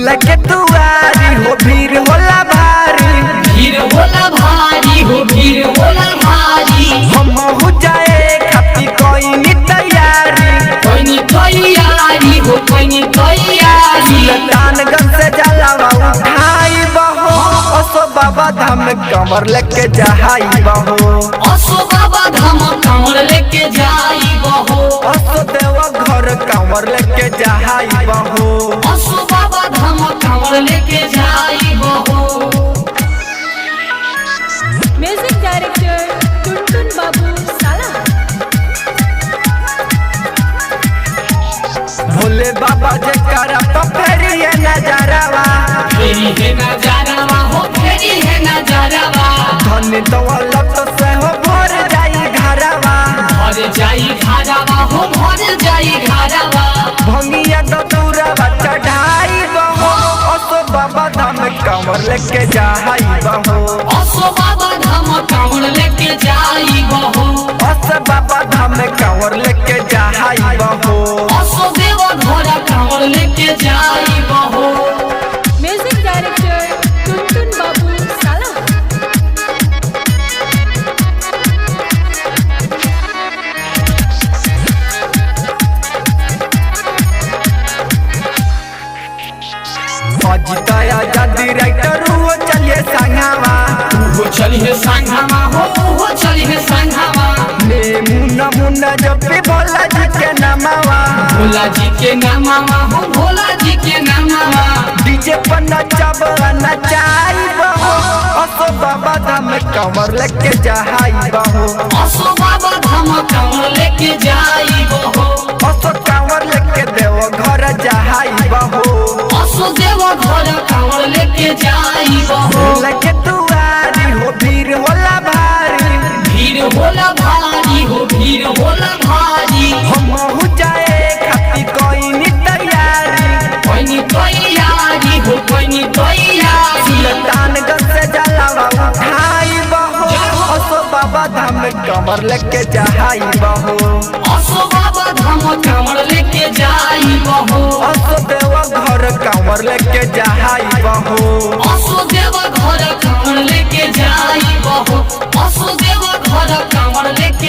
भोला के दुआरी हो भीड़ होला भारी, भीड़ होला भारी हो भीड़ होला भारी। हम हो जाए खाती कोई नी तैयारी, कोई नी तैयारी हो कोई नी तैयारी। सुल्तानगंज से जलावा उठाई बहो, असो बाबा धाम कमर लेके जाई बहो, असो बाबा धाम कमर लेके जाई बहो, असो देवा घर कमर लेके जाई बहो, असो बाबा धाम कमर लेके जाई बहो। म्यूजिक डायरेक्टर टुनटुन बाबू साला। भोले बाबा जे करा तो फेरी है नजारावा, फेरी है नजारावा हो फेरी है नजारावा। धन दौलत से हो भर जाई घरवा, भर जाई घरवा हो भर जाई घरवा। भंगिया दूरवा चढ़ाई बहो, असो बाबा धाम कमर लेके जाई बहो, असो बाबा धाम कमर लेके जाई बहो, असो बाबा धाम कमर लेके जाई बहो, असो देवा घर कमर लेके जाई बहो। म्यूजिक डायरेक्टर टुनटुन बाबू साला। अजिताया जदी राइटर हो चलिए संगवा, वो चलिए संघमा हो वो चलिए संघमा। मुन्ना मुन्ना जब भी भोला जी के नामावा, भोला जी के नामावा हो भोला जी के नामावा। डीजे पर नचाब नचाई बहो, असो बाबा धाम कमर लेके जाई बहो, असो बाबा धाम कमर लेके जाई बहो, असो कांवर लेके देव घर जाई बहो, असो देवा घर कमर लेके जाई बहो। लगे दुआरी हो भीड़ होला भारी, भीड़ होला भारी हो भीड़ होला भारी। हम हो जाए खाती कोई नी तैयारी, कोई नी तैयारी हो कोई नी तैयारी। सुल्तानगंज से जलावा उठाई बहो, असो बाबा धाम कमर लेके जाई बहो, असो बाबा धाम कमर लेके जाई बहो, असो देवा घर कमर लेके जाई बहो, असो देवा घर कमर लेके जाई बहो, असो देवा घर कमर लेके